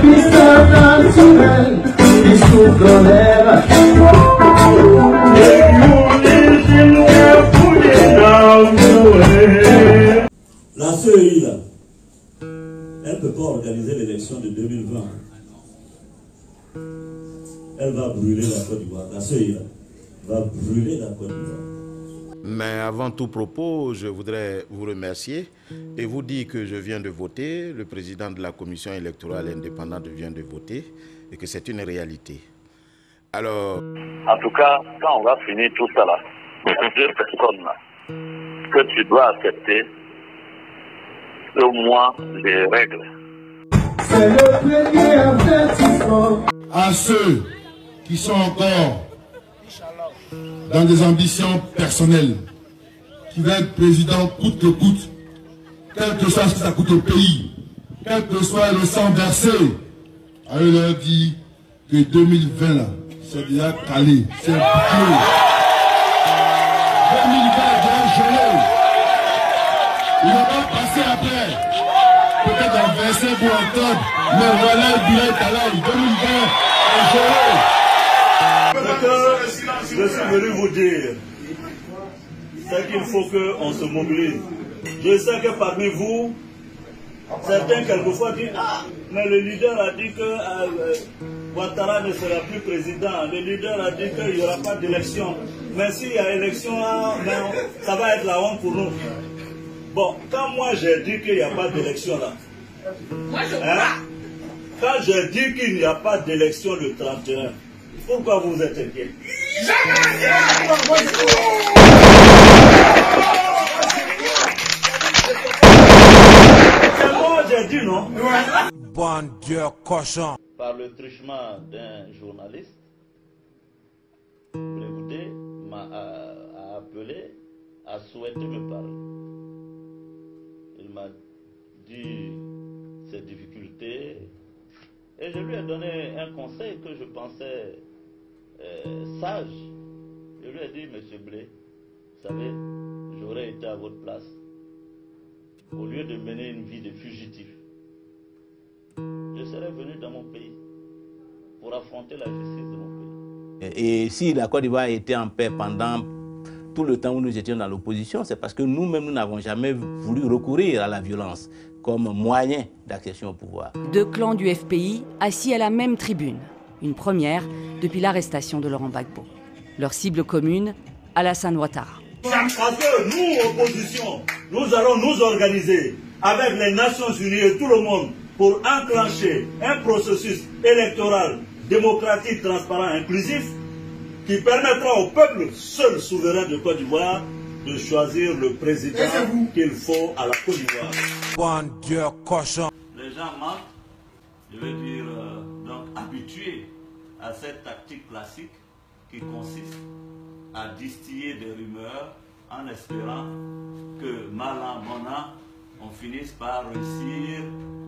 pistes naturelles qui soufflent dans l'air. La CEI, là, elle ne peut pas organiser l'élection de 2020. Elle va brûler la Côte d'Ivoire. La CEI, là, va brûler la Côte d'Ivoire. Mais avant tout propos, je voudrais vous remercier et vous dire que je viens de voter, le président de la commission électorale indépendante vient de voter et que c'est une réalité. Alors... En tout cas, quand on va finir tout ça là, il y a deux personnes là que tu dois accepter au moins les règles. C'est le premier avertissement. À ceux qui sont encore dans des ambitions personnelles, qui veulent être président coûte que coûte, quel que soit ce que ça coûte au pays, quel que soit le sang versé, à eux leur dit que 2020 là, c'est déjà calé, c'est bouclé. 2020 est déjà gelé. Il va pas passer après. Peut-être en verser pour octobre, mais voilà le bilan est à l'heure. 2020 est gelé. Je suis venu vous dire, c'est qu'il faut qu'on se mobilise. Je sais que parmi vous, certains quelquefois disent « Ah, mais le leader a dit que Ouattara ne sera plus président. Le leader a dit qu'il n'y aura pas d'élection. Mais s'il y a élection, ça va être la honte pour nous. » Bon, quand moi j'ai dit qu'il n'y a pas d'élection là, quand j'ai dit qu'il n'y a pas d'élection le 31, pourquoi vous êtes inquiets? C'est moi j'ai dit non? Bon Dieu, cochon. Par le truchement d'un journaliste, Prévoudé m'a appelé, a souhaité me parler. Il m'a dit ses difficultés et je lui ai donné un conseil que je pensais sage. Je lui ai dit, Monsieur Blé, vous savez, j'aurais été à votre place. Au lieu de mener une vie de fugitif, je serais venu dans mon pays pour affronter la justice de mon pays. Et si la Côte d'Ivoire était en paix pendant tout le temps où nous étions dans l'opposition, c'est parce que nous-mêmes, nous n'avons jamais voulu recourir à la violence comme moyen d'accession au pouvoir. Deux clans du FPI assis à la même tribune. Une première depuis l'arrestation de Laurent Gbagbo. Leur cible commune, Alassane Ouattara. Parce que nous, opposition, nous allons nous organiser avec les Nations Unies et tout le monde pour enclencher un processus électoral démocratique, transparent, inclusif qui permettra au peuple seul souverain de Côte d'Ivoire de choisir le président qu'il faut à la Côte d'Ivoire. Bon Dieu, cochon. Les gens mentent, je veux dire, donc habitués à cette tactique classique qui consiste à distiller des rumeurs en espérant que mal en bon an, on finisse par réussir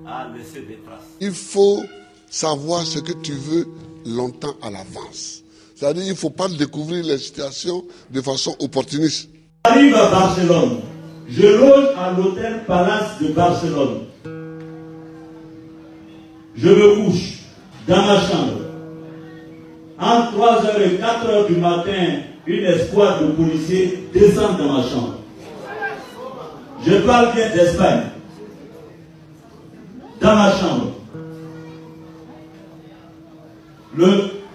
à laisser des traces. Il faut savoir ce que tu veux longtemps à l'avance. C'est-à-dire qu'il ne faut pas découvrir les situations de façon opportuniste. J'arrive à Barcelone, je loge à l'hôtel Palace de Barcelone. Je me couche dans ma chambre. Entre 3h et 4h du matin, une escouade de policiers descend dans ma chambre. Je parle bien d'Espagne. Dans ma chambre.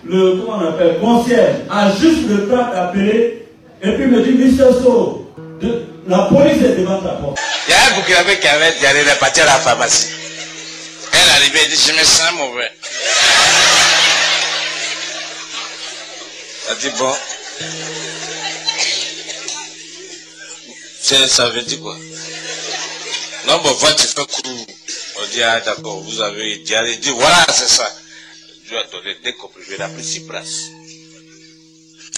Comment on appelle, concierge a juste le temps d'appeler et puis me dit, Mister Soro, la police est devant ta porte. Il y a un Burkinabé qui avait diarrhée, il est parti à la pharmacie. Elle est arrivée, elle dit, je me sens mauvais. Elle dit, bon, ça veut dire quoi? Non, bon, va tu fais coup. On dit, ah d'accord, vous avez diarrhée. Il dit, voilà, c'est ça. Je lui ai donné des comprimés, je lui ai pris 6 places.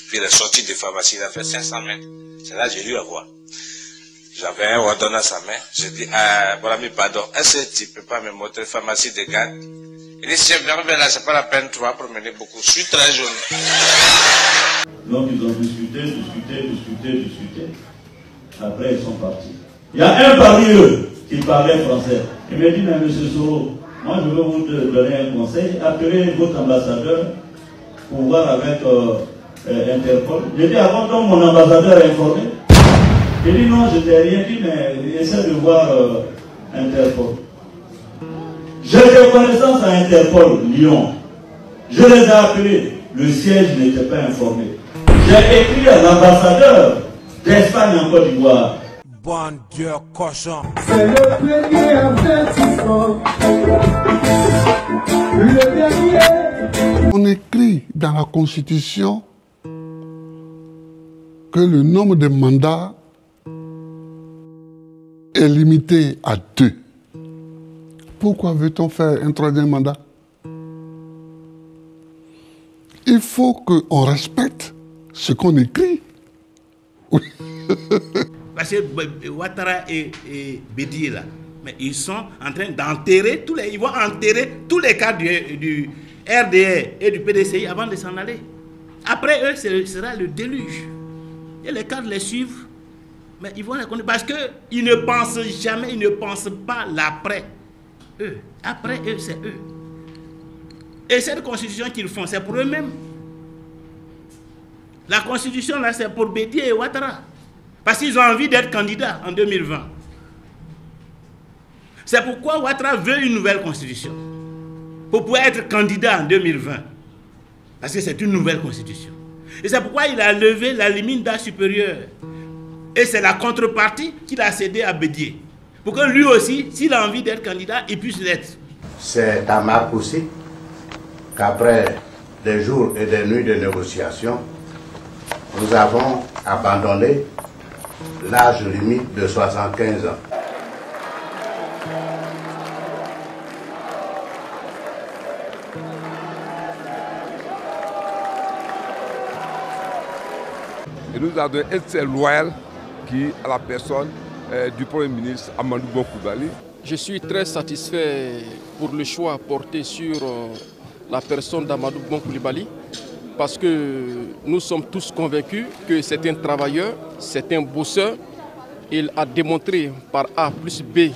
Puis il est sorti de pharmacie, il a fait 500 mètres. C'est là que j'ai eu à voir. J'avais un Wadon à sa main. J'ai dit, ah, voilà, mais pardon, est-ce que tu ne peux pas me montrer pharmacie de garde? Il dit, si je viens là, c'est pas la peine, tu vas promener beaucoup. Je suis très jeune. Donc ils ont discuté. Après ils sont partis. Il y a un parmi eux qui parlait français. Il me dit, mais monsieur Soro, moi je veux vous donner un conseil. Appelez votre ambassadeur pour voir avec Interpol. J'ai dit avant donc mon ambassadeur est informé. Il dit non, je t'ai rien dit, mais essaie de voir Interpol. J'ai fait connaissance à Interpol Lyon. Je les ai appelés. Le siège n'était pas informé. J'ai écrit à l'ambassadeur d'Espagne en Côte d'Ivoire. Bon Dieu cochon. C'est le premier avertissement. Le dernier. On écrit dans la Constitution que le nombre de mandats est limité à 2. Pourquoi veut-on faire un 3e mandat? Il faut qu'on respecte ce qu'on écrit. Parce que Ouattara et Bédié là, mais ils sont en train d'enterrer ils vont enterrer tous les cadres du RDR et du PDCI avant de s'en aller. Après eux, ce sera le déluge. Et les cadres les suivent, mais ils vont les connaître parce qu'ils ne pensent jamais, ils ne pensent pas l'après. Eux, après eux, c'est eux. Et cette constitution qu'ils font, c'est pour eux-mêmes. La constitution là, c'est pour Bédié et Ouattara. Parce qu'ils ont envie d'être candidats en 2020. C'est pourquoi Ouattara veut une nouvelle constitution. Pour pouvoir être candidat en 2020. Parce que c'est une nouvelle constitution. Et c'est pourquoi il a levé la limite d'âge supérieur. Et c'est la contrepartie qu'il a cédé à Bédié. Pour que lui aussi, s'il a envie d'être candidat, il puisse l'être. C'est à marque aussi qu'après des jours et des nuits de négociations, nous avons abandonné l'âge limite de 75 ans. Et nous avons été loyal à la personne du Premier ministre Amadou Bon Coulibaly. Je suis très satisfait pour le choix porté sur la personne d'Amadou Bon Coulibaly parce que nous sommes tous convaincus que c'est un travailleur, c'est un bosseur. Il a démontré par A plus B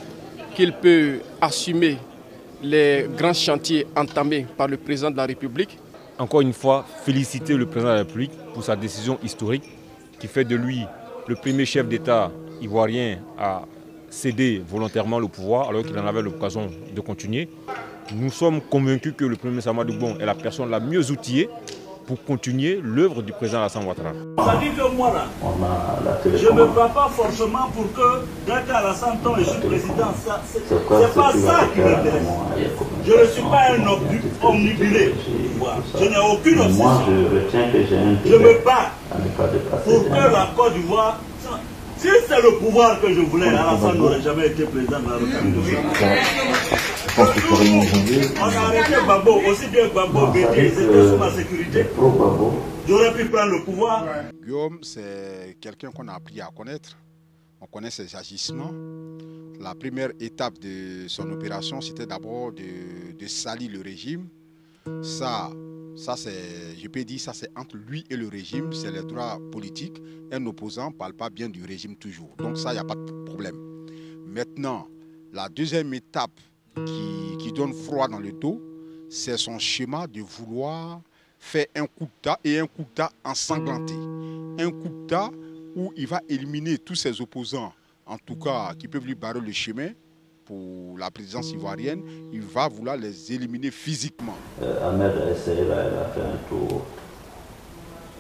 qu'il peut assumer les grands chantiers entamés par le président de la République. Encore une fois, féliciter le président de la République pour sa décision historique qui fait de lui le premier chef d'État ivoirien à céder volontairement le pouvoir alors qu'il en avait l'occasion de continuer. Nous sommes convaincus que le Premier ministre Amadou Bon est la personne la mieux outillée pour continuer l'œuvre du président Alassane Ouattara. Ça dit que moi là, je ne me bats pas forcément pour que dès qu'Alassane tombe et je suis président, c'est pas ça qui m'intéresse. Je ne suis pas un omnibulé. Je n'ai aucune obsession. Je me bats pour que la Côte d'Ivoire, si c'est le pouvoir que je voulais, Alassane n'aurait jamais été président de la République. On a arrêté Babo, aussi bien Babo, Bédié, c'était sous ma sécurité. J'aurais pu prendre le pouvoir. Guillaume, c'est quelqu'un qu'on a appris à connaître. On connaît ses agissements. La première étape de son opération, c'était d'abord de salir le régime. Ça c'est, je peux dire, ça c'est entre lui et le régime, c'est les droits politiques. Un opposant ne parle pas bien du régime toujours. Donc ça, il n'y a pas de problème. Maintenant, la deuxième étape qui donne froid dans le dos, c'est son schéma de vouloir faire un coup d'État et un coup d'État ensanglanté. Un coup d'État où il va éliminer tous ses opposants, en tout cas qui peuvent lui barrer le chemin pour la présidence ivoirienne. Il va vouloir les éliminer physiquement. Ahmed a essayé, il a fait un tour.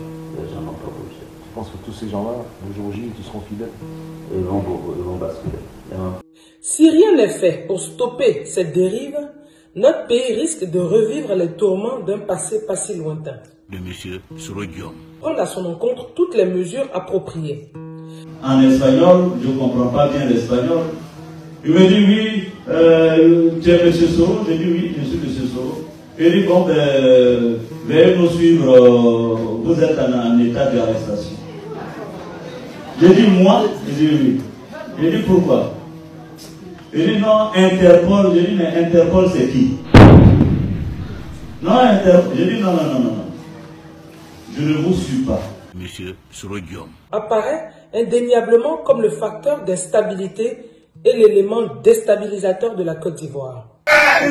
Les gens n'ont pas bougé. Je pense que tous ces gens-là, le jour J, ils seront fidèles. Ils vont basculer. Si rien n'est fait pour stopper cette dérive, notre pays risque de revivre les tourments d'un passé pas si lointain. De M. Sorodium. Prendre à son encontre toutes les mesures appropriées. En espagnol, je ne comprends pas bien l'espagnol. Il me dit oui, tu es M. Soro. Je dis oui, je suis M. Soro. Il dit bon, veuillez nous suivre, vous êtes en état d'arrestation. Je dis moi, il dit oui. Je dis pourquoi? Il dit non, Interpol. Je dis mais Interpol c'est qui? Non, Interpol. Je dis non. Je ne vous suis pas. Monsieur Sorodium. Apparaît indéniablement comme le facteur d'instabilité et l'élément déstabilisateur de la Côte d'Ivoire.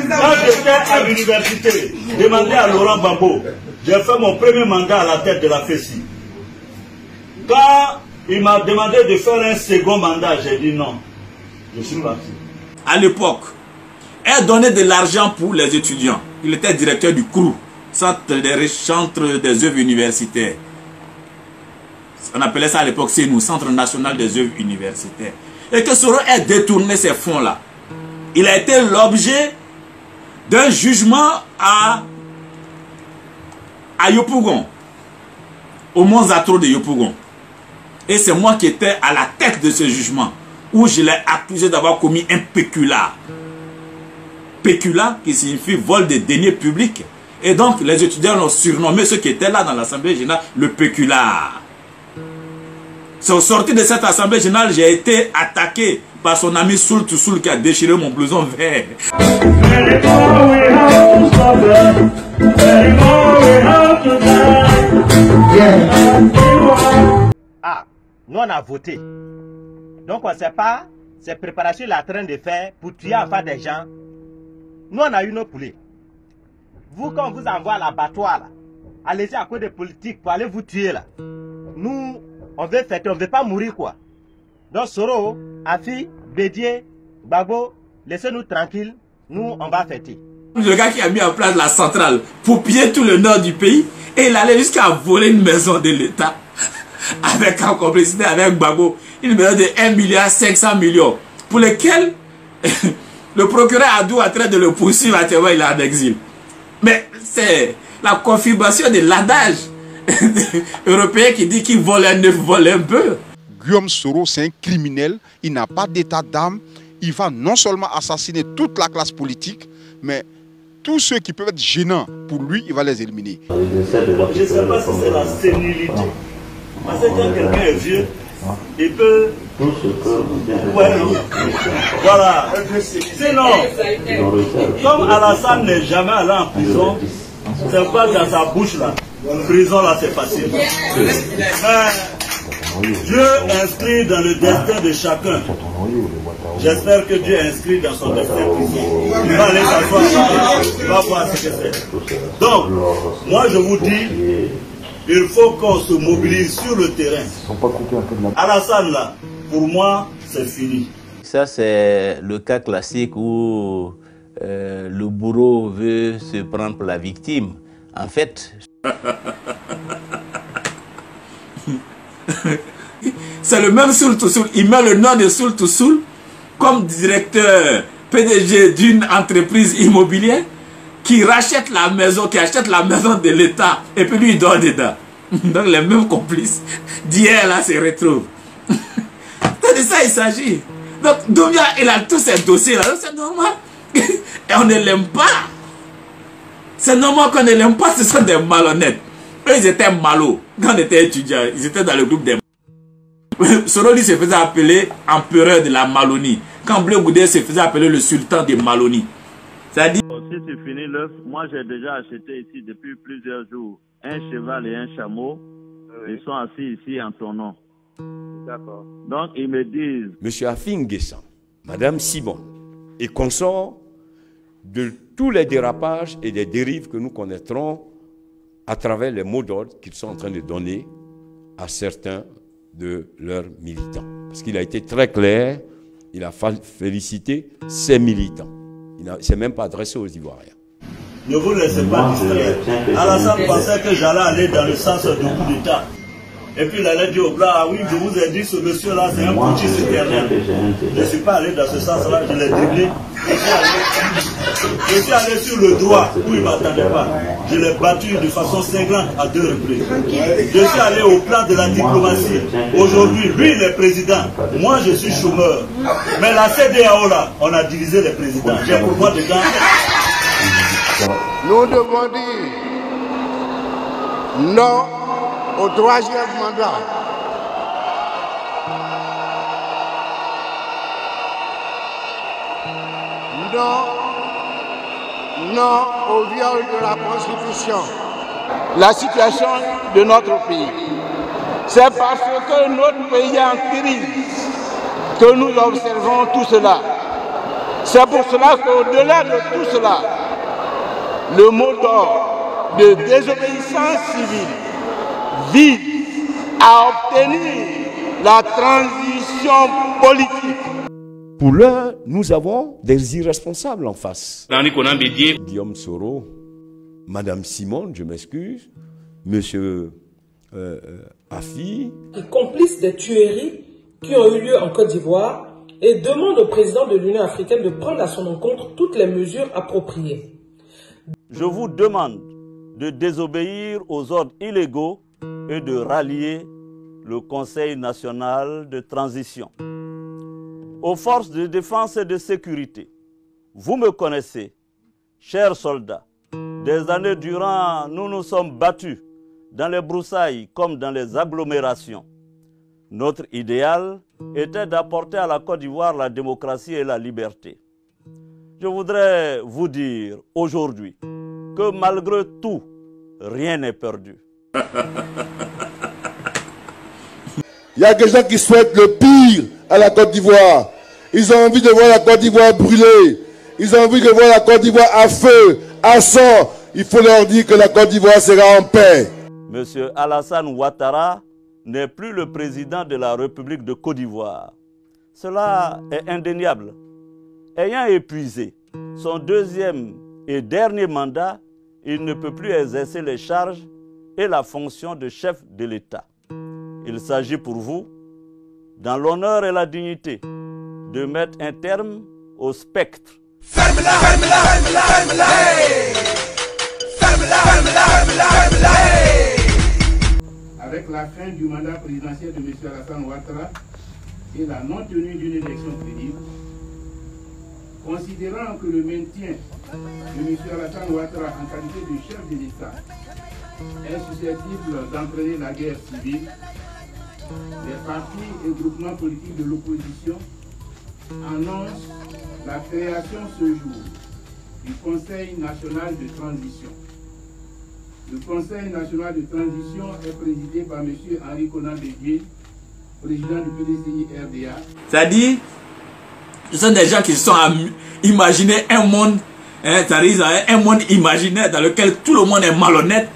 Quand j'étais à l'université, demandez à Laurent Gbagbo, j'ai fait mon premier mandat à la tête de la FESI. Quand il m'a demandé de faire un second mandat, j'ai dit non. Je suis parti. À l'époque, elle donnait de l'argent pour les étudiants. Il était directeur du CRU, Centre des œuvres universitaires. On appelait ça à l'époque CNU, Centre national des œuvres universitaires. Et que Soro ait détourné ces fonds-là. Il a été l'objet d'un jugement à Yopougon, au Mont Zatro de Yopougon. Et c'est moi qui étais à la tête de ce jugement, où je l'ai accusé d'avoir commis un péculat. Péculat qui signifie vol de deniers publics. Et donc les étudiants l'ont surnommé, ceux qui étaient là dans l'Assemblée générale, le péculat. C'est au sortir de cette Assemblée générale, j'ai été attaqué par son ami Soul to Soul qui a déchiré mon blouson vert. Ah, nous on a voté. Donc on ne sait pas ces préparations qu'il est en train de faire pour tuer enfin des gens. Nous on a eu nos poulets. Vous quand on vous envoie à l'abattoir là, allez-y à cause de politique pour aller vous tuer là. Nous, on veut fêter, on ne veut pas mourir quoi. Donc Soro, Afi, Bédié, Gbagbo, laissez-nous tranquilles, nous on va fêter. Le gars qui a mis en place la centrale pour piller tout le nord du pays et il allait jusqu'à voler une maison de l'État avec en complicité avec Gbagbo, une maison de 1,5 milliard pour lesquels le procureur Adou est en train de le poursuivre actuellement, il est en exil. Mais c'est la confirmation de l'adage européen qui dit qu'il vole un œuf, vole un peu. Guillaume Soro, c'est un criminel, il n'a pas d'état d'âme, il va non seulement assassiner toute la classe politique, mais tous ceux qui peuvent être gênants pour lui, il va les éliminer. Je ne sais pas si c'est la sénilité. Parce que quand quelqu'un est vieux, il peut... Ouais, voilà. Sinon, comme Alassane n'est jamais allé en prison, c'est pas dans sa bouche là. Prison là, c'est facile. Mais Dieu inscrit dans le destin de chacun. J'espère que Dieu inscrit dans son destin prison. Il va aller s'asseoir, il va voir ce que c'est. Donc, moi je vous dis, il faut qu'on se mobilise sur le terrain. Alassane là, pour moi, c'est fini. Ça, c'est le cas classique où le bourreau veut se prendre pour la victime. En fait... C'est le même Soul to Soul. Il met le nom de Soul to Soul comme directeur PDG d'une entreprise immobilière qui rachète la maison, qui achète la maison de l'État et puis lui il dort dedans. Donc les mêmes complices d'hier là se retrouvent. De ça il s'agit. Donc Doumbia il a tous ces dossiers là, c'est normal. Et on ne l'aime pas. C'est normal qu'on ne l'aime pas, ce sont des malhonnêtes. Eux ils étaient malos. Quand on était étudiants, ils étaient dans le groupe des Soro lui se faisait appeler empereur de la Malonie. Quand Bleu Goudé se faisait appeler le sultan de Malonie. C'est-à-dire... Si c'est fini l'œuf, moi j'ai déjà acheté ici depuis plusieurs jours un cheval et un chameau. Ils sont assis ici en ton nom. D'accord. Donc ils me disent... Monsieur Afin Guessan, Madame Sibon et consorts de tous les dérapages et des dérives que nous connaîtrons à travers les mots d'ordre qu'ils sont en train de donner à certains de leurs militants. Parce qu'il a été très clair, il a félicité ses militants. Il ne s'est même pas adressé aux Ivoiriens. Ne vous laissez pas distraire. Alassane pensait que j'allais aller dans le sens du coup d'État. Et puis il allait dire au blanc, ah oui, je vous ai dit, ce monsieur-là, c'est un putschiste éternel. Je ne suis pas allé dans ce sens-là, je l'ai dribblé. Je suis allé sur le droit où il ne m'attendait pas. Je l'ai battu de façon cinglante à 2 reprises. Je suis allé au plan de la diplomatie. Aujourd'hui, lui, il est président. Moi, je suis chômeur. Mais la CEDEAO, là, on a divisé les présidents. J'ai pour moi dedans. Nous devons dire non au 3e mandat. Non au viol de la Constitution. La situation de notre pays, c'est parce que notre pays est en crise que nous observons tout cela. C'est pour cela qu'au-delà de tout cela, le mot d'ordre de désobéissance civile vise à obtenir la transition politique. Pour l'heure, nous avons des irresponsables en face. Guillaume Soro, Madame Simone, je m'excuse, Monsieur Afi. Et complice des tueries qui ont eu lieu en Côte d'Ivoire et demande au président de l'Union africaine de prendre à son encontre toutes les mesures appropriées. Je vous demande de désobéir aux ordres illégaux et de rallier le Conseil national de transition. Aux forces de défense et de sécurité, vous me connaissez, chers soldats. Des années durant, nous nous sommes battus dans les broussailles comme dans les agglomérations. Notre idéal était d'apporter à la Côte d'Ivoire la démocratie et la liberté. Je voudrais vous dire aujourd'hui que malgré tout, rien n'est perdu. Il y a des gens qui souhaitent le pire à la Côte d'Ivoire. Ils ont envie de voir la Côte d'Ivoire brûler. Ils ont envie de voir la Côte d'Ivoire à feu, à sang. Il faut leur dire que la Côte d'Ivoire sera en paix. Monsieur Alassane Ouattara n'est plus le président de la République de Côte d'Ivoire. Cela est indéniable. Ayant épuisé son deuxième et dernier mandat, il ne peut plus exercer les charges et la fonction de chef de l'État. Il s'agit pour vous, dans l'honneur et la dignité, de mettre un terme au spectre. Ferme-la, ferme-la, ferme-la, ferme-la, hey! Ferme-la, ferme-la, ferme-la, ferme-la, hey! Avec la fin du mandat présidentiel de M. Alassane Ouattara et la non-tenue d'une élection crédible, considérant que le maintien de M. Alassane Ouattara en qualité de chef de l'État est susceptible d'entraîner la guerre civile, les partis et groupements politiques de l'opposition annoncent la création ce jour du Conseil national de transition. Le Conseil national de transition est présidé par M. Henri Konan Bédié, président du PDCI-RDA. C'est-à-dire, ce sont des gens qui se sont imaginés un monde, un monde imaginaire dans lequel tout le monde est malhonnête,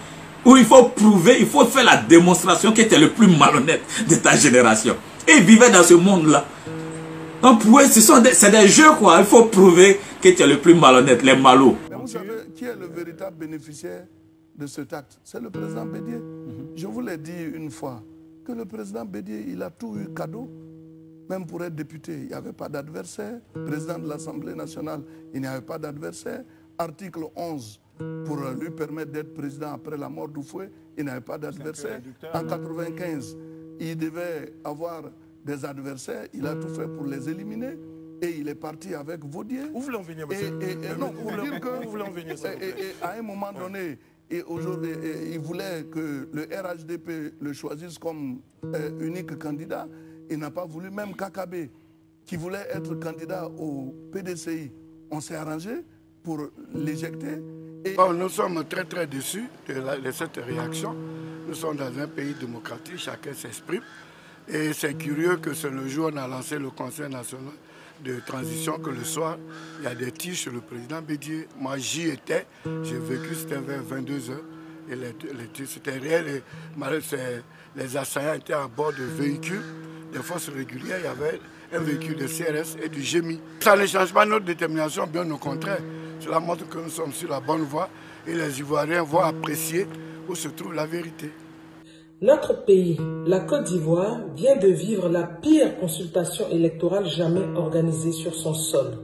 où il faut prouver, il faut faire la démonstration qui était le plus malhonnête de ta génération. Et ils vivaient dans ce monde-là. Donc pour eux, c'est des jeux quoi. Il faut prouver que tu es le plus malhonnête, les malots. Mais vous savez qui est le véritable bénéficiaire de cet acte? C'est le président Bédié. Je vous l'ai dit une fois, que le président Bédié, il a tout eu cadeau. Même pour être député, il n'y avait pas d'adversaire. Président de l'Assemblée nationale, il n'y avait pas d'adversaire. Article 11, pour lui permettre d'être président après la mort d'Oufoué, il n'avait pas d'adversaire. En 1995, il devait avoir des adversaires, il a tout fait pour les éliminer et il est parti avec Vaudier. Où voulez en venir, monsieur? Non, pour dire que, à un moment donné, il voulait que le RHDP le choisisse comme unique candidat. Il n'a pas voulu, même Kakabe, qui voulait être candidat au PDCI, on s'est arrangé pour l'éjecter. Bon, nous sommes très très déçus de cette réaction. Nous sommes dans un pays démocratique, chacun s'exprime. Et c'est curieux que c'est le jour où on a lancé le Conseil national de transition que le soir, il y a des tirs chez le président Bédié. Moi, j'y étais, j'ai vécu, c'était vers 22h. Et les tirs, c'était réel. Les assaillants étaient à bord de véhicules, des forces régulières. Il y avait un véhicule de CRS et du GMI. Ça ne change pas notre détermination, bien au contraire. Cela montre que nous sommes sur la bonne voie et les Ivoiriens vont apprécier où se trouve la vérité. Notre pays, la Côte d'Ivoire, vient de vivre la pire consultation électorale jamais organisée sur son sol.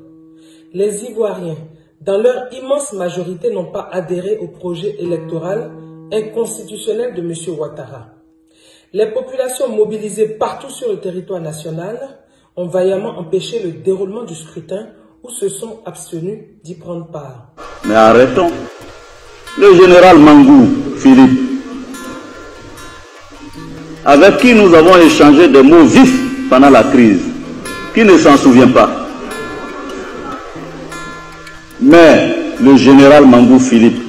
Les Ivoiriens, dans leur immense majorité, n'ont pas adhéré au projet électoral inconstitutionnel de M. Ouattara. Les populations mobilisées partout sur le territoire national ont vaillamment empêché le déroulement du scrutin ou se sont abstenus d'y prendre part. Mais arrêtons. Le général Mangou, Philippe, avec qui nous avons échangé des mots vifs pendant la crise, qui ne s'en souvient pas. Mais le général Mangou Philippe,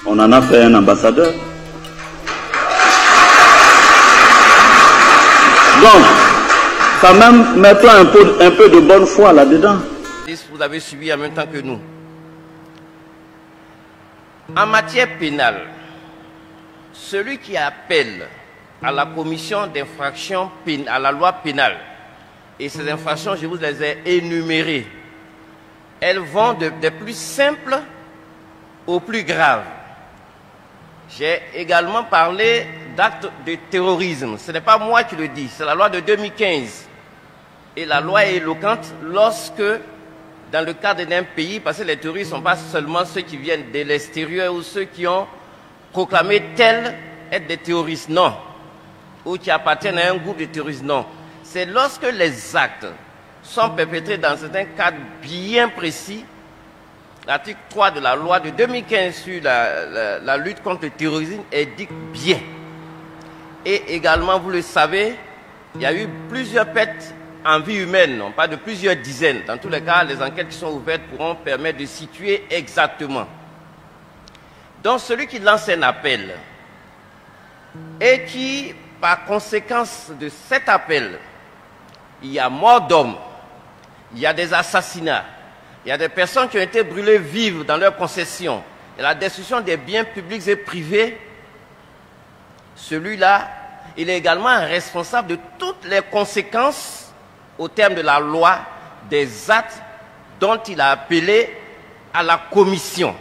on en a fait un ambassadeur. Donc, Quand même, mettons un peu de bonne foi là-dedans. Vous avez suivi en même temps que nous. En matière pénale, celui qui appelle à la commission d'infraction à la loi pénale, et ces infractions, je vous les ai énumérées, elles vont des plus simples aux plus graves. J'ai également parlé d'actes de terrorisme. Ce n'est pas moi qui le dis, c'est la loi de 2015. Et la loi est éloquente lorsque, dans le cadre d'un pays, parce que les terroristes ne sont pas seulement ceux qui viennent de l'extérieur ou ceux qui ont proclamé tels être des terroristes, non. Ou qui appartiennent à un groupe de terroristes, non. C'est lorsque les actes sont perpétrés dans certains cadres bien précis. L'article 3 de la loi de 2015 sur la lutte contre le terrorisme indique bien. Et également, vous le savez, il y a eu plusieurs pertes en vie humaine, non pas de plusieurs dizaines. Dans tous les cas, les enquêtes qui sont ouvertes pourront permettre de situer exactement. Donc, celui qui lance un appel et qui, par conséquence de cet appel, il y a mort d'hommes, il y a des assassinats, il y a des personnes qui ont été brûlées vives dans leurs concessions, et la destruction des biens publics et privés, celui-là, il est également responsable de toutes les conséquences au terme de la loi des actes dont il a appelé à la commission.